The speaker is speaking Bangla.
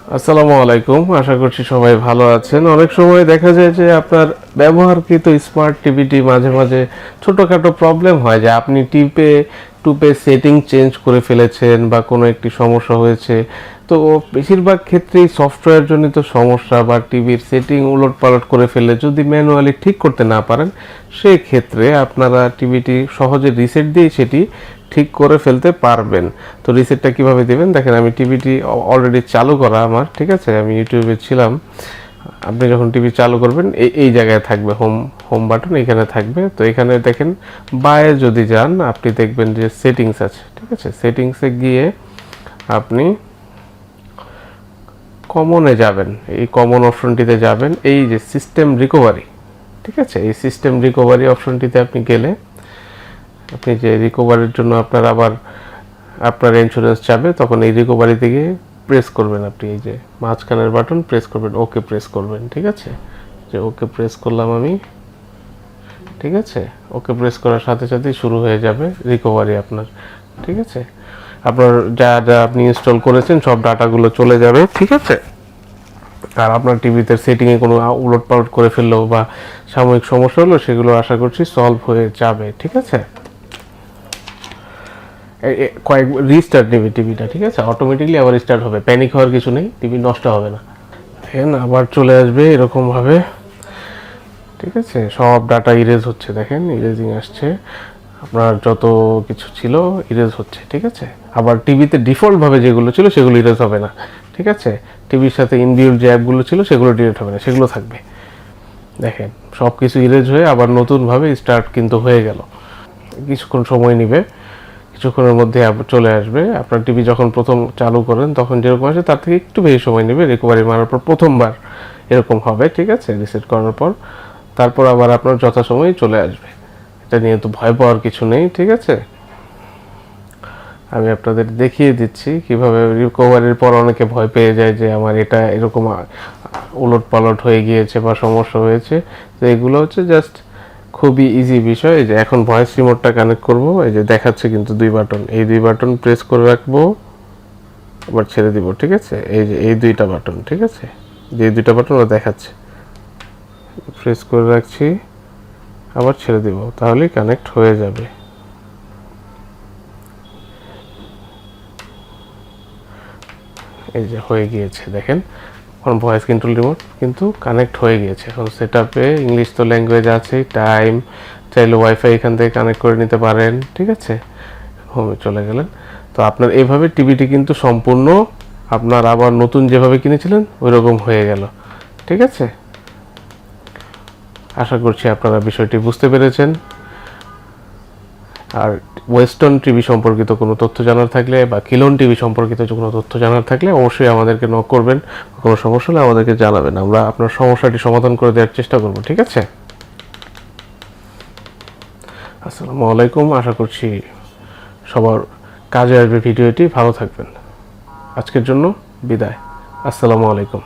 আসসালামু আলাইকুম, আশা করছি সবাই ভালো আছেন। অনেক সময় দেখা যায় যে আপনার ব্যবহারকৃত স্মার্ট টিভিটি মাঝে মাঝে ছোটোখাটো প্রবলেম হয়, যে আপনি টুপে সেটিং চেঞ্জ করে ফেলেছেন বা কোনো একটি সমস্যা হয়েছে। তো বেশিরভাগ ক্ষেত্রেই সফটওয়্যার জনিত সমস্যা বা টিভির সেটিং উলটপালট করে ফেলে যদি ম্যানুয়ালি ঠিক করতে না পারেন, সেই ক্ষেত্রে আপনারা টিভিটি সহজে রিসেট দিয়ে সেটি ঠিক করে ফেলতে পারবেন। তো রিসেটটা কিভাবে দিবেন দেখেন, আমি টিভিটি অলরেডি চালু করা আমার, ঠিক আছে, আমি ইউটিউবে ছিলাম। আপনি যখন টিভি চালু করবেন এই জায়গায় থাকবে হোম বাটন, এখানে থাকবে। তো এখানে দেখেন বায়ে যদি যান আপনি দেখবেন যে সেটিংস আছে, ঠিক আছে। সেটিংসে গিয়ে আপনি কমনে যাবেন, এই কমন অপশনটিতে যাবেন, এই যে সিস্টেম রিকভারি, ঠিক আছে, এই সিস্টেম রিকভারি অপশনটিতে আপনি গেলে আপনি যে রিকভারির জন্য আপনার ইন্স্যুরেন্স চাবে, তখন এই রিকভারি থেকে প্রেস করবেন, আপনি এই যে মাঝখানের বাটন প্রেস করবেন, ওকে প্রেস করবেন, ঠিক আছে। যে ওকে প্রেস করলাম আমি, ঠিক আছে। ওকে প্রেস করার সাথে সাথেই শুরু হয়ে যাবে রিকভারি আপনার, ঠিক আছে। আপনার যা যা আপনি ইনস্টল করেছেন সব ডাটাগুলো চলে যাবে, ঠিক আছে। আর আপনার টিভিতে সেটিংয়ে কোনো উলটপালট করে ফেললেও বা সাময়িক সমস্যা হলো, সেগুলো আশা করছি সলভ হয়ে যাবে, ঠিক আছে। কয়েক রিস্টার্ট নেবে টিভিটা, ঠিক আছে, অটোমেটিকলি আবার স্টার্ট হবে, প্যানিক হওয়ার কিছু নেই, টিভি নষ্ট হবে না। দেখেন আবার চলে আসবে এরকমভাবে, ঠিক আছে। সব ডাটা ইরেজ হচ্ছে, দেখেন ইরেজিং আসছে, আপনার যত কিছু ছিল ইরেজ হচ্ছে, ঠিক আছে। আবার টিভিতে ডিফল্টভাবে যেগুলো ছিল সেগুলো ইরেজ হবে না, ঠিক আছে। টিভির সাথে ইনবিল্ট যে অ্যাপগুলো ছিল সেগুলো ডিলিট হবে না, সেগুলো থাকবে। দেখেন সব কিছু ইরেজ হয়ে আবার নতুনভাবে স্টার্ট কিন্তু হয়ে গেল। কিছুক্ষণ সময় নেবে, কিছুক্ষণের মধ্যে চলে আসবে। আপনার টিভি যখন প্রথম চালু করেন তখন যেরকম আসে তার থেকে একটু বেশি সময় নেবে, রিকভারি মারার পর প্রথমবার এরকম হবে, ঠিক আছে, রিসেট করার পর। তারপর আবার আপনার যথাসময়ে চলে আসবে, এটা নিয়ে তো ভয় পাওয়ার কিছু নেই, ঠিক আছে। আমি আপনাদের দেখিয়ে দিচ্ছি কিভাবে রিকভারির পর অনেকে ভয় পেয়ে যায় যে আমার এটা এরকম উলট পালট হয়ে গিয়েছে বা সমস্যা হয়েছে। তো এগুলো হচ্ছে জাস্ট খুবই ইজি বিষয়। এই যে এখন ভয়েস রিমোটটা কানেক্ট করব, এই যে দেখাচ্ছে কিন্তু দুই বাটন, এই দুই বাটন প্রেস করে রাখবো, আবার ছেড়ে দিব, ঠিক আছে। এই যে এই দুইটা বাটন, ঠিক আছে, যে দুইটা বাটন ওরা দেখাচ্ছে, প্রেস করে রাখছি, আবার ছেড়ে দিব, তাহলেই কানেক্ট হয়ে যাবে। এই যে হয়ে গিয়েছে, দেখেন এখন ভয়েস কন্ট্রোল রিমোট কিন্তু কানেক্ট হয়ে গিয়েছে। এখন সেটআপে ইংলিশ তো ল্যাঙ্গুয়েজ আছে, টাইম, চাইলে ওয়াইফাই এখান থেকে কানেক্ট করে নিতে পারেন, ঠিক আছে। হোমে চলে গেলেন। তো আপনার এইভাবে টিভিটি কিন্তু সম্পূর্ণ আপনার আবার নতুন যেভাবে কিনেছিলেন ওই রকম হয়ে গেল, ঠিক আছে। আশা করছি আপনারা বিষয়টি বুঝতে পেরেছেন। আর ওয়েস্টার্ন টিভি সম্পর্কিত কোনো তথ্য জানার থাকলে বা কিলন টিভি সম্পর্কিত কোনো তথ্য জানার থাকলে অবশ্যই আমাদেরকে নক করবেন, কোনো সমস্যা হলে আমাদেরকে জানাবেন, আমরা আপনার সমস্যাটি সমাধান করে দেওয়ার চেষ্টা করব, ঠিক আছে। আসসালামু আলাইকুম, আশা করছি সবার কাজে আসবে ভিডিওটি। ভালো থাকবেন, আজকের জন্য বিদায়। আসসালামু আলাইকুম।